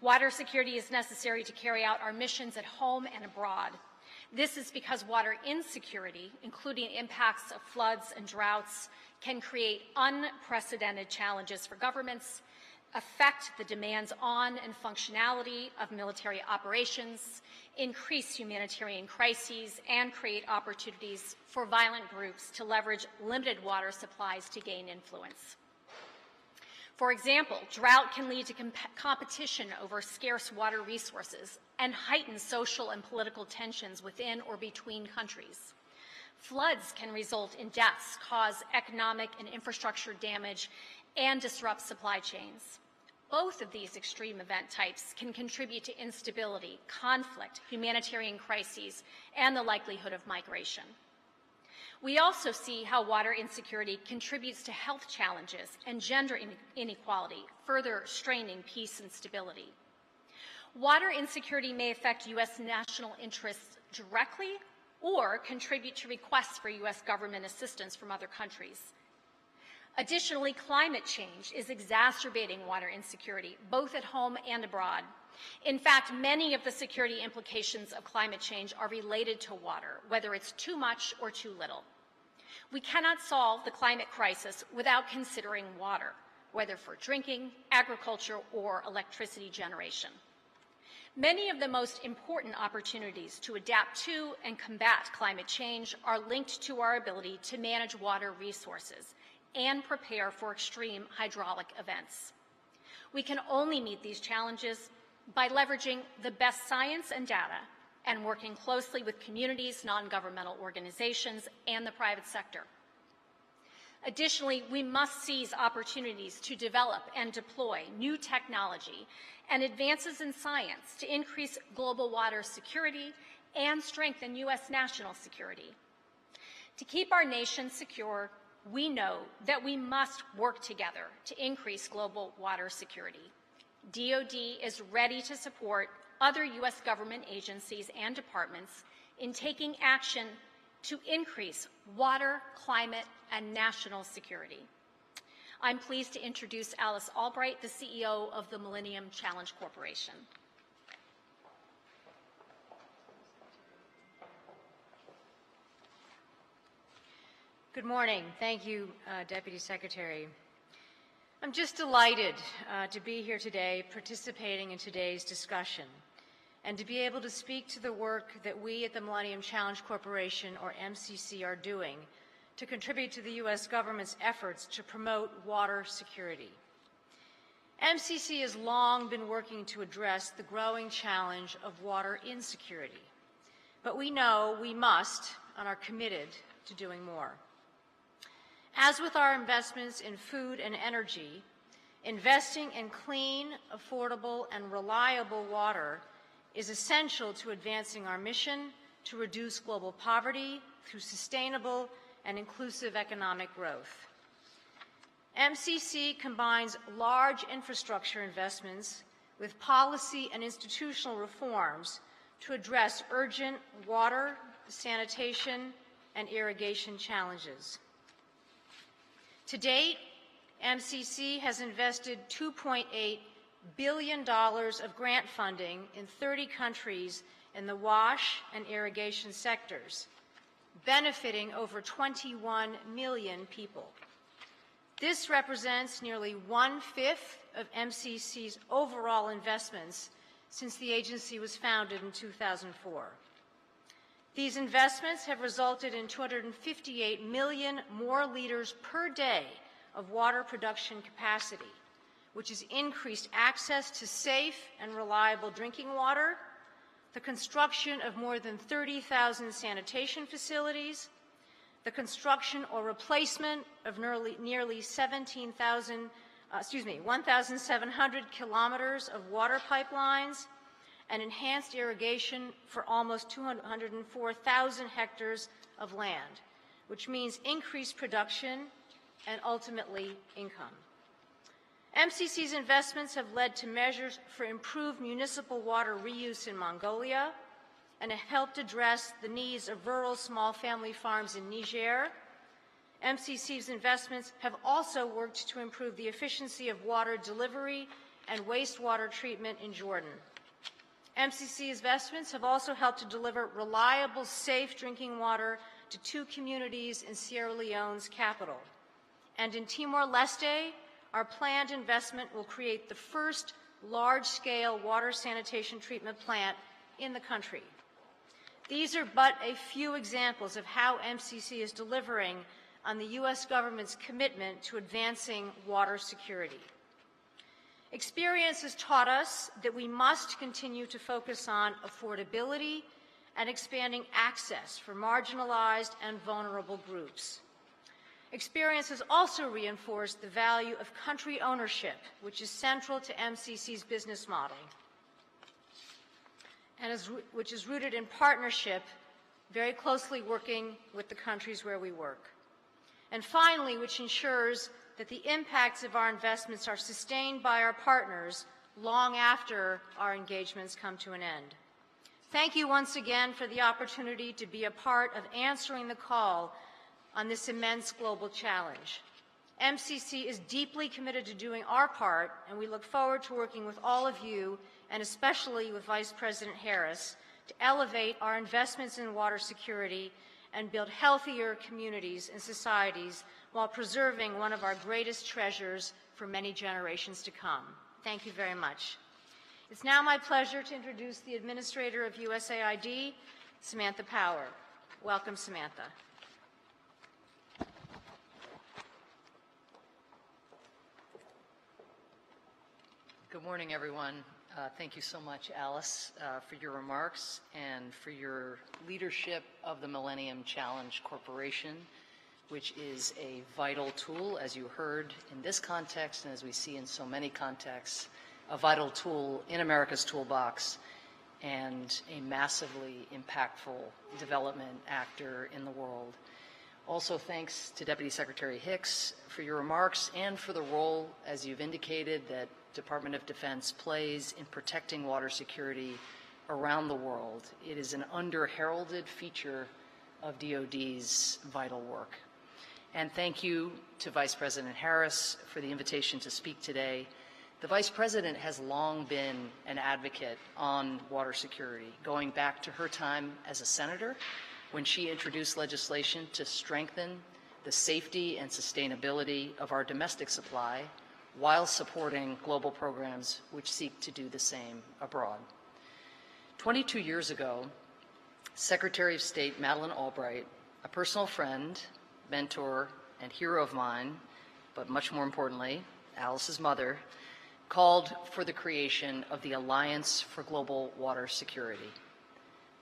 Water security is necessary to carry out our missions at home and abroad. This is because water insecurity, including impacts of floods and droughts, can create unprecedented challenges for governments, affect the demands on and functionality of military operations, increase humanitarian crises, and create opportunities for violent groups to leverage limited water supplies to gain influence. For example, drought can lead to competition over scarce water resources and heighten social and political tensions within or between countries. Floods can result in deaths, cause economic and infrastructure damage, and disrupt supply chains. Both of these extreme event types can contribute to instability, conflict, humanitarian crises, and the likelihood of migration. We also see how water insecurity contributes to health challenges and gender inequality, further straining peace and stability. Water insecurity may affect U.S. national interests directly or contribute to requests for U.S. government assistance from other countries. Additionally, climate change is exacerbating water insecurity, both at home and abroad. In fact, many of the security implications of climate change are related to water, whether it's too much or too little. We cannot solve the climate crisis without considering water, whether for drinking, agriculture, or electricity generation. Many of the most important opportunities to adapt to and combat climate change are linked to our ability to manage water resources and prepare for extreme hydraulic events. We can only meet these challenges by leveraging the best science and data and working closely with communities, non-governmental organizations, and the private sector. Additionally, we must seize opportunities to develop and deploy new technology and advances in science to increase global water security and strengthen U.S. national security. To keep our nation secure, we know that we must work together to increase global water security. DoD is ready to support other U.S. government agencies and departments in taking action to increase water, climate, and national security. I'm pleased to introduce Alice Albright, the CEO of the Millennium Challenge Corporation. Good morning. Thank you, Deputy Secretary. I'm just delighted to be here today participating in today's discussion and to be able to speak to the work that we at the Millennium Challenge Corporation, or MCC, are doing to contribute to the U.S. government's efforts to promote water security. MCC has long been working to address the growing challenge of water insecurity, but we know we must and are committed to doing more. As with our investments in food and energy, investing in clean, affordable, and reliable water is essential to advancing our mission to reduce global poverty through sustainable and inclusive economic growth. MCC combines large infrastructure investments with policy and institutional reforms to address urgent water, sanitation, and irrigation challenges. To date, MCC has invested $2.8 billion of grant funding in 30 countries in the wash and irrigation sectors, benefiting over 21 million people. This represents nearly 1/5 of MCC's overall investments since the agency was founded in 2004. These investments have resulted in 258 million more liters per day of water production capacity, which has increased access to safe and reliable drinking water, the construction of more than 30,000 sanitation facilities, the construction or replacement of nearly 1,700 kilometers of water pipelines, and enhanced irrigation for almost 204,000 hectares of land, which means increased production and ultimately income. MCC's investments have led to measures for improved municipal water reuse in Mongolia and have helped address the needs of rural small family farms in Niger. MCC's investments have also worked to improve the efficiency of water delivery and wastewater treatment in Jordan. MCC investments have also helped to deliver reliable, safe drinking water to 2 communities in Sierra Leone's capital. And in Timor-Leste, our planned investment will create the first large-scale water sanitation treatment plant in the country. These are but a few examples of how MCC is delivering on the U.S. government's commitment to advancing water security. Experience has taught us that we must continue to focus on affordability and expanding access for marginalized and vulnerable groups. Experience has also reinforced the value of country ownership, which is central to MCC's business model, and which is rooted in partnership, very closely working with the countries where we work. And finally, which ensures that the impacts of our investments are sustained by our partners long after our engagements come to an end. Thank you once again for the opportunity to be a part of answering the call on this immense global challenge. MCC is deeply committed to doing our part, and we look forward to working with all of you, and especially with Vice President Harris, to elevate our investments in water security and build healthier communities and societies while preserving one of our greatest treasures for many generations to come. Thank you very much. It's now my pleasure to introduce the Administrator of USAID, Samantha Power. Welcome, Samantha. Good morning, everyone. Thank you so much, Alice, for your remarks and for your leadership of the Millennium Challenge Corporation, which is a vital tool, as you heard in this context and as we see in so many contexts, a vital tool in America's toolbox and a massively impactful development actor in the world. Also, thanks to Deputy Secretary Hicks for your remarks and for the role, as you've indicated, that Department of Defense plays in protecting water security around the world. It is an under-heralded feature of DoD's vital work. And thank you to Vice President Harris for the invitation to speak today. The Vice President has long been an advocate on water security, going back to her time as a senator when she introduced legislation to strengthen the safety and sustainability of our domestic supply while supporting global programs which seek to do the same abroad. 22 years ago, Secretary of State Madeleine Albright, a personal friend, mentor, and hero of mine, but much more importantly, Alice's mother, called for the creation of the Alliance for Global Water Security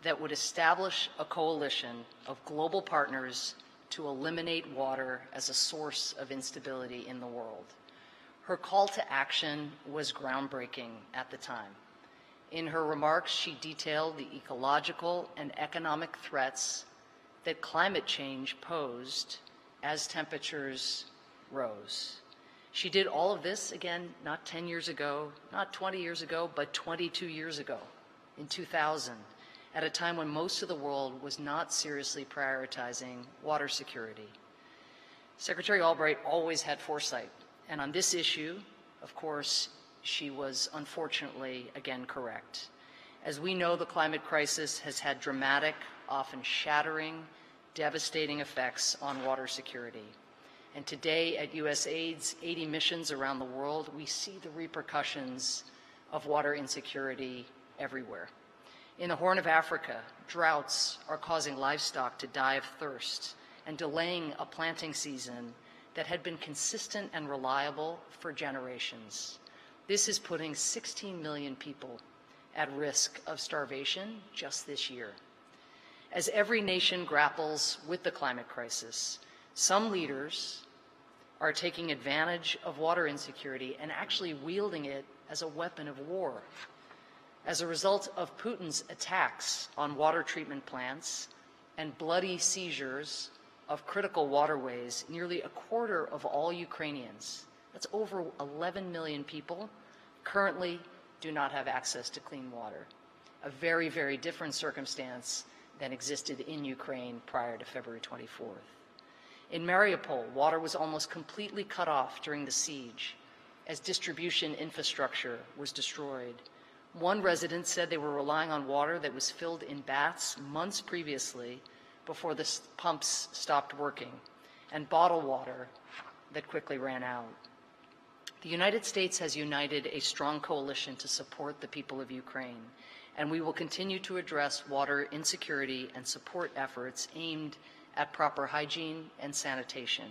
that would establish a coalition of global partners to eliminate water as a source of instability in the world. Her call to action was groundbreaking at the time. In her remarks, she detailed the ecological and economic threats that climate change posed as temperatures rose. She did all of this, again, not 10 years ago, not 20 years ago, but 22 years ago, in 2000, at a time when most of the world was not seriously prioritizing water security. Secretary Albright always had foresight. And on this issue, of course, she was unfortunately again correct. As we know, the climate crisis has had dramatic, often shattering, devastating effects on water security. And today at USAID's 80 missions around the world, we see the repercussions of water insecurity everywhere. In the Horn of Africa, droughts are causing livestock to die of thirst and delaying a planting season that had been consistent and reliable for generations. This is putting 16 million people at risk of starvation just this year. As every nation grapples with the climate crisis, some leaders are taking advantage of water insecurity and actually wielding it as a weapon of war. As a result of Putin's attacks on water treatment plants and bloody seizures of critical waterways, nearly a quarter of all Ukrainians, that's over 11 million people, currently do not have access to clean water. A very, very different circumstance than existed in Ukraine prior to February 24th. In Mariupol, water was almost completely cut off during the siege, as distribution infrastructure was destroyed. One resident said they were relying on water that was filled in baths months previously before the pumps stopped working, and bottled water that quickly ran out. The United States has united a strong coalition to support the people of Ukraine, and we will continue to address water insecurity and support efforts aimed at proper hygiene and sanitation.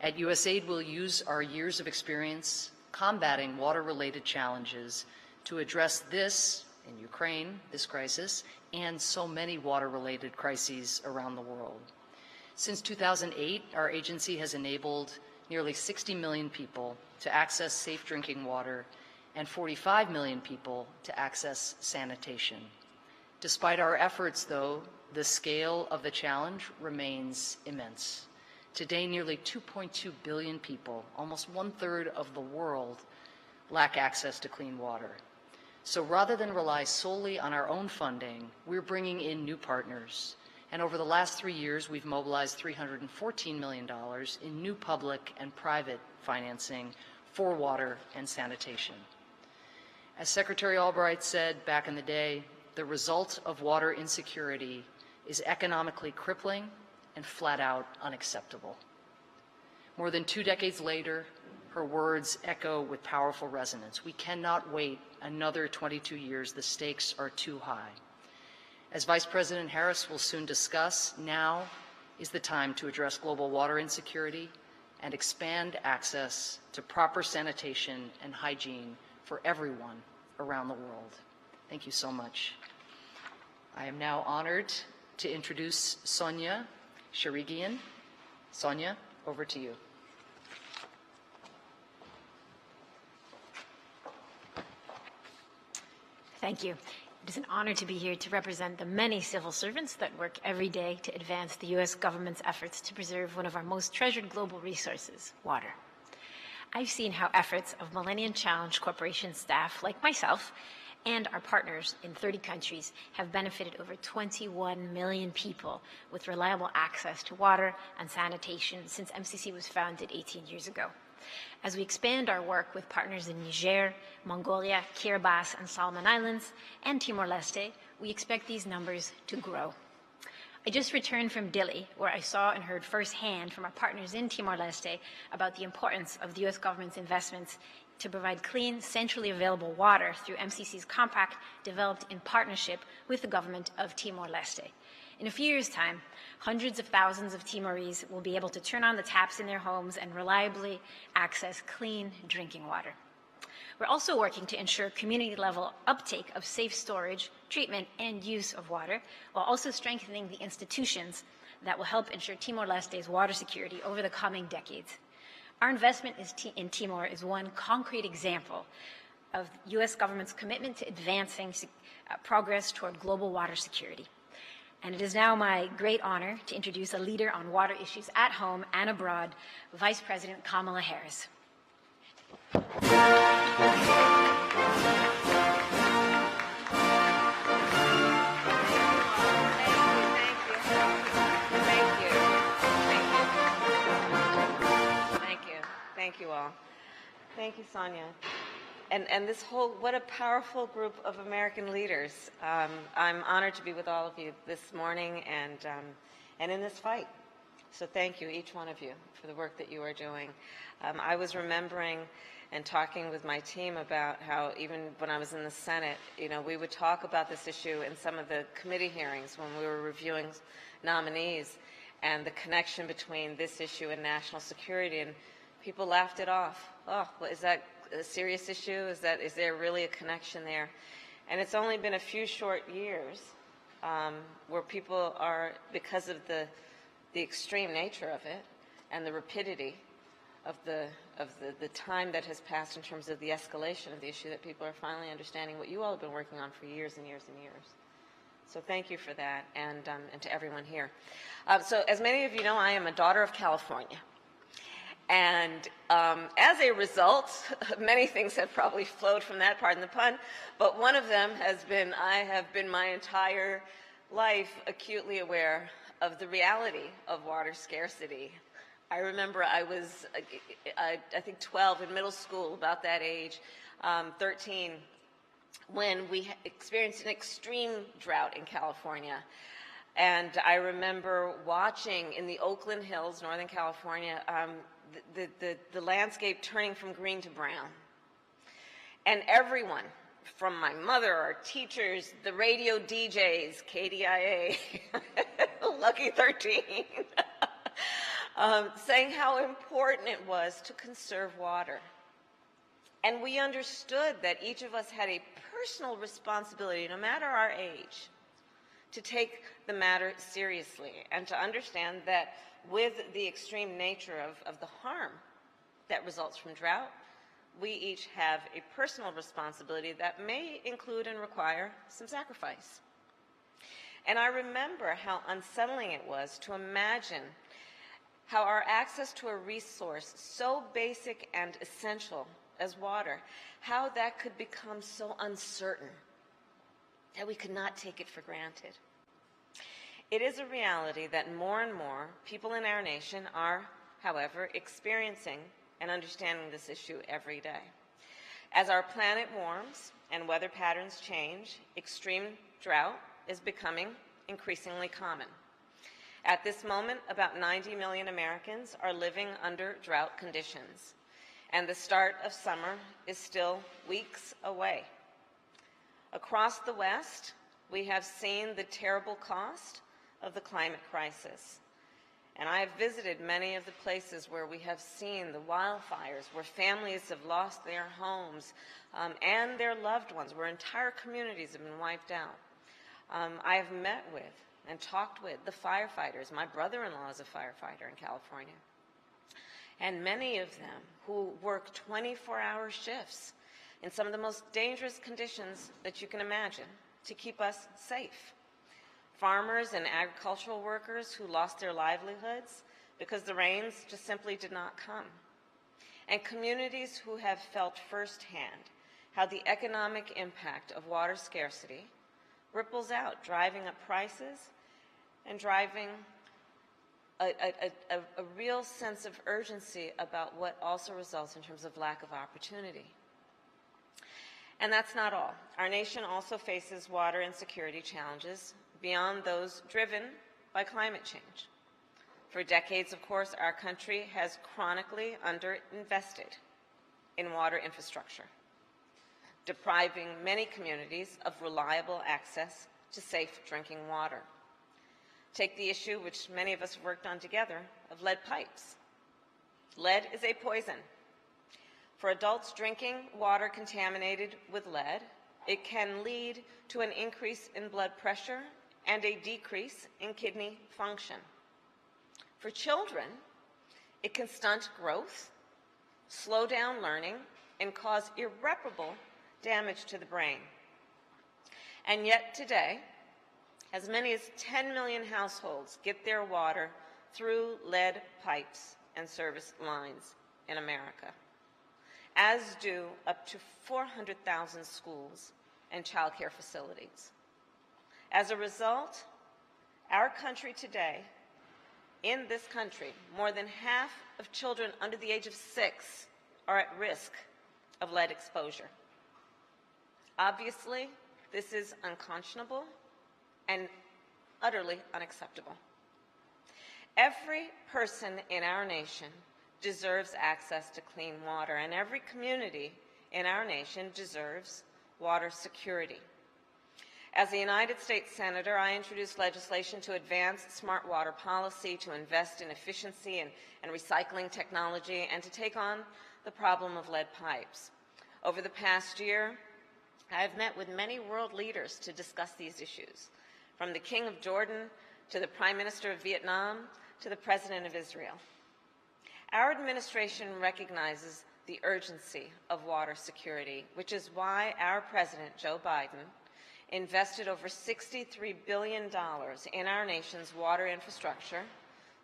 At USAID, we'll use our years of experience combating water-related challenges to address this in Ukraine, this crisis, and so many water-related crises around the world. Since 2008, our agency has enabled nearly 60 million people to access safe drinking water and 45 million people to access sanitation. Despite our efforts, though, the scale of the challenge remains immense. Today, nearly 2.2 billion people, almost 1/3 of the world, lack access to clean water. So rather than rely solely on our own funding, we're bringing in new partners. And over the last 3 years, we've mobilized $314 million in new public and private financing for water and sanitation. As Secretary Albright said back in the day, the result of water insecurity is economically crippling and flat out unacceptable. More than 2 decades later, her words echo with powerful resonance. We cannot wait another 22 years. The stakes are too high. As Vice President Harris will soon discuss, now is the time to address global water insecurity and expand access to proper sanitation and hygiene for everyone around the world. Thank you so much. I am now honored to introduce Sonia Sharigian. Sonia, over to you. Thank you. It is an honor to be here to represent the many civil servants that work every day to advance the U.S. government's efforts to preserve one of our most treasured global resources, water. I've seen how efforts of Millennium Challenge Corporation staff like myself and our partners in 30 countries have benefited over 21 million people with reliable access to water and sanitation since MCC was founded 18 years ago. As we expand our work with partners in Niger, Mongolia, Kiribati, and Solomon Islands, and Timor-Leste, we expect these numbers to grow. I just returned from Dili, where I saw and heard firsthand from our partners in Timor-Leste about the importance of the U.S. government's investments to provide clean, centrally available water through MCC's compact developed in partnership with the government of Timor-Leste. In a few years' time, hundreds of thousands of Timorese will be able to turn on the taps in their homes and reliably access clean drinking water. We're also working to ensure community-level uptake of safe storage, treatment, and use of water, while also strengthening the institutions that will help ensure Timor-Leste's water security over the coming decades. Our investment in Timor is one concrete example of U.S. government's commitment to advancing progress toward global water security. And it is now my great honor to introduce a leader on water issues at home and abroad, Vice President Kamala Harris. Thank you all. Thank you, Sonia. And this whole, what a powerful group of American leaders. I'm honored to be with all of you this morning and in this fight. So thank you, each one of you, for the work that you are doing. I was remembering and talking with my team about how even when I was in the Senate, you know, we would talk about this issue in some of the committee hearings when we were reviewing nominees and the connection between this issue and national security, and people laughed it off. Oh, well, is that a serious issue? Is there really a connection there? And it's only been a few short years where people are, because of the extreme nature of it and the rapidity of the time that has passed in terms of the escalation of the issue, that people are finally understanding what you all have been working on for years and years and years. So thank you for that, and to everyone here. So as many of you know, I am a daughter of California. And as a result, many things have probably flowed from that, pardon the pun, but one of them has been, I have been my entire life acutely aware of the reality of water scarcity I remember I was, I think 12 in middle school, about that age, 13, when we experienced an extreme drought in California. And I remember watching in the Oakland Hills, Northern California, the landscape turning from green to brown. And everyone, from my mother, our teachers, the radio DJs, KDIA, Lucky 13, saying how important it was to conserve water. And we understood that each of us had a personal responsibility, no matter our age, to take the matter seriously and to understand that with the extreme nature of the harm that results from drought, we each have a personal responsibility that may include and require some sacrifice. And I remember how unsettling it was to imagine how our access to a resource so basic and essential as water, how that could become so uncertain that we could not take it for granted. It is a reality that more and more people in our nation are, however, experiencing and understanding this issue every day. As our planet warms and weather patterns change, extreme drought is becoming increasingly common. At this moment, about 90 million Americans are living under drought conditions, and the start of summer is still weeks away. Across the West, we have seen the terrible cost of the climate crisis. And I have visited many of the places where we have seen the wildfires, where families have lost their homes and their loved ones, where entire communities have been wiped out. I have met with and talked with the firefighters. My brother-in-law is a firefighter in California. And many of them who work 24-hour shifts in some of the most dangerous conditions that you can imagine to keep us safe. Farmers and agricultural workers who lost their livelihoods because the rains just simply did not come. And communities who have felt firsthand how the economic impact of water scarcity ripples out, driving up prices and driving a real sense of urgency about what also results in terms of lack of opportunity. And that's not all. Our nation also faces water insecurity challenges beyond those driven by climate change. For decades, of course, our country has chronically underinvested in water infrastructure, depriving many communities of reliable access to safe drinking water. Take the issue, which many of us have worked on together, of lead pipes. Lead is a poison. For adults drinking water contaminated with lead, it can lead to an increase in blood pressure and a decrease in kidney function. For children, it can stunt growth, slow down learning, and cause irreparable damage to the brain. And yet today, as many as 10 million households get their water through lead pipes and service lines in America, as do up to 400,000 schools and child care facilities. As a result, our country today, in this country, more than half of children under the age of 6 are at risk of lead exposure. Obviously, this is unconscionable and utterly unacceptable. Every person in our nation deserves access to clean water, and every community in our nation deserves water security. As a United States Senator, I introduced legislation to advance smart water policy, to invest in efficiency and recycling technology, and to take on the problem of lead pipes. Over the past year, I have met with many world leaders to discuss these issues, from the King of Jordan to the Prime Minister of Vietnam to the President of Israel. Our administration recognizes the urgency of water security, which is why our President, Joe Biden, invested over $63 billion in our nation's water infrastructure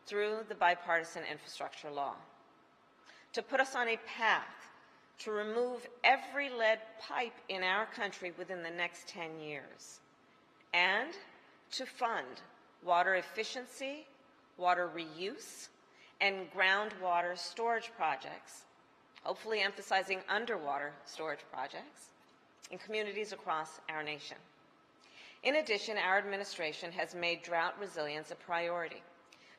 through the Bipartisan Infrastructure Law, to put us on a path to remove every lead pipe in our country within the next 10 years, and to fund water efficiency, water reuse, and groundwater storage projects, hopefully emphasizing underwater storage projects, in communities across our nation. In addition, our administration has made drought resilience a priority.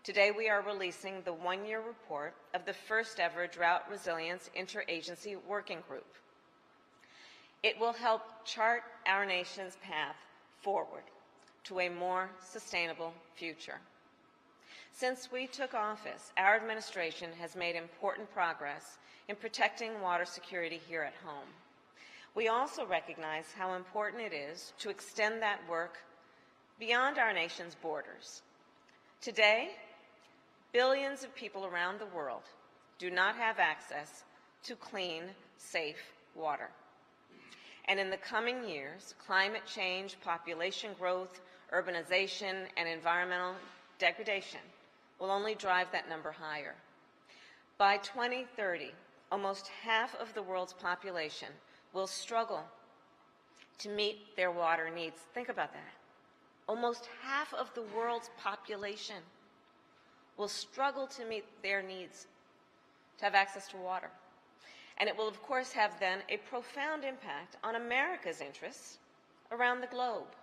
Today, we are releasing the one-year report of the first ever Drought Resilience Interagency Working Group. It will help chart our nation's path forward to a more sustainable future. Since we took office, our administration has made important progress in protecting water security here at home. We also recognize how important it is to extend that work beyond our nation's borders. Today, billions of people around the world do not have access to clean, safe water. And in the coming years, climate change, population growth, urbanization, and environmental degradation will only drive that number higher. By 2030, almost half of the world's population will struggle to meet their water needs. Think about that. Almost half of the world's population will struggle to meet their needs to have access to water. And it will, of course, have then a profound impact on America's interests around the globe.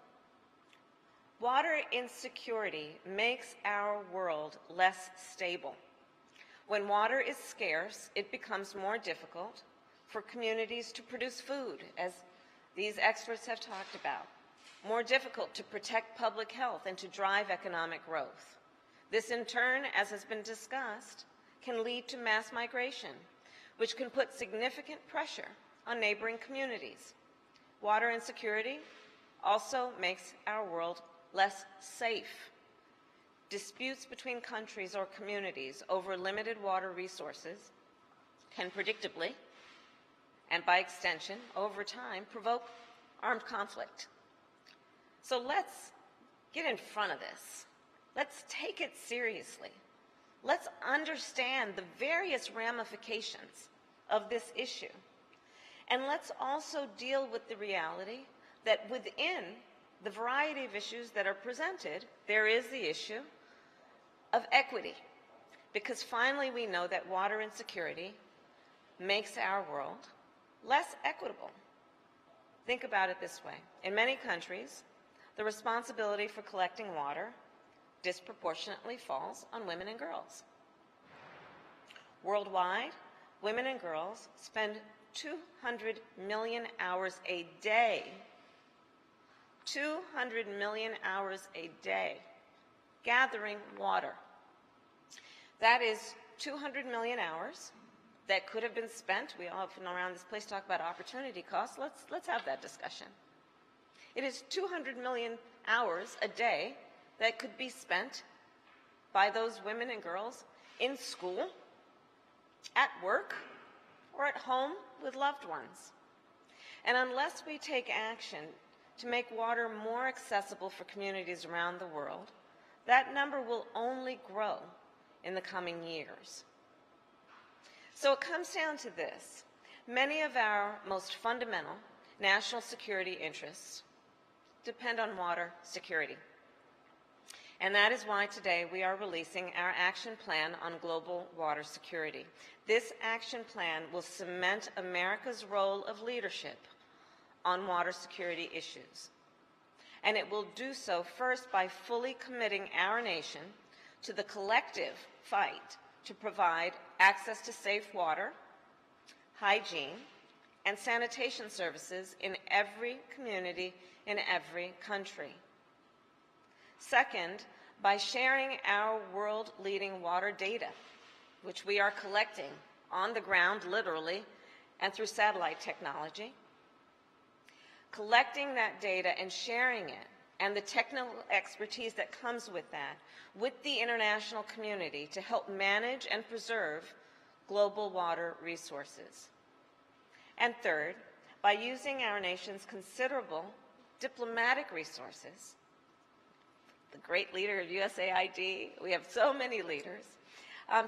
Water insecurity makes our world less stable. When water is scarce, it becomes more difficult for communities to produce food, as these experts have talked about, more difficult to protect public health and to drive economic growth. This, in turn, as has been discussed, can lead to mass migration, which can put significant pressure on neighboring communities. Water insecurity also makes our world less safe. Disputes between countries or communities over limited water resources can predictably, and by extension, over time, provoke armed conflict. So let's get in front of this. Let's take it seriously. Let's understand the various ramifications of this issue. And let's also deal with the reality that within the variety of issues that are presented, there is the issue of equity. Because finally we know that water insecurity makes our world less equitable. Think about it this way. In many countries, the responsibility for collecting water disproportionately falls on women and girls. Worldwide, women and girls spend 200 million hours a day, 200 million hours a day, gathering water. That is 200 million hours that could have been spent. We often around this place talk about opportunity costs. Let's have that discussion. It is 200 million hours a day that could be spent by those women and girls in school, at work, or at home with loved ones. And unless we take action to make water more accessible for communities around the world, that number will only grow in the coming years. So it comes down to this. Many of our most fundamental national security interests depend on water security. And that is why today we are releasing our action plan on global water security. This action plan will cement America's role of leadership on water security issues. And it will do so first by fully committing our nation to the collective fight to provide access to safe water, hygiene, and sanitation services in every community in every country. Second, by sharing our world-leading water data, which we are collecting on the ground, literally, and through satellite technology. Collecting that data and sharing it, and the technical expertise that comes with that, with the international community to help manage and preserve global water resources. And third, by using our nation's considerable diplomatic resources. The great leader of USAID, we have so many leaders,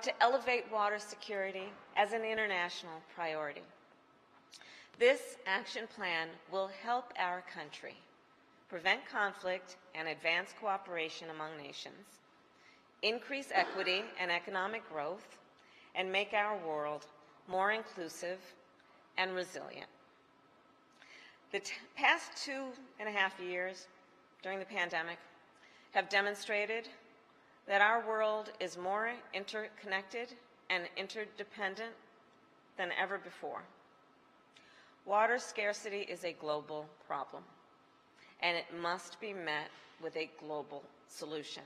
to elevate water security as an international priority. This action plan will help our country prevent conflict and advance cooperation among nations. increase equity and economic growth, and make our world more inclusive and resilient. The past 2.5 years during the pandemic have demonstrated that our world is more interconnected and interdependent than ever before. Water scarcity is a global problem, and it must be met with a global solution.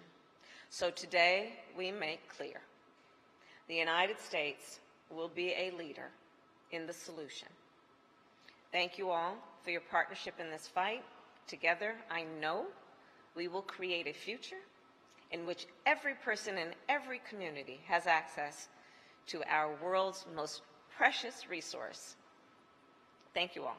So today, we make clear the United States will be a leader in the solution. Thank you all for your partnership in this fight. Together, I know we will create a future in which every person in every community has access to our world's most precious resource. Thank you all.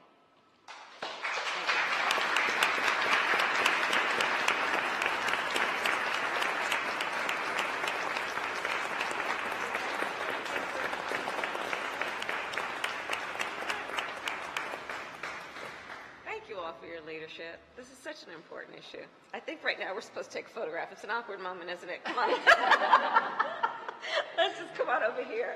Thank you all for your leadership. This is such an important issue. I think right now we're supposed to take a photograph. It's an awkward moment, isn't it? Come on. Let's just come on over here.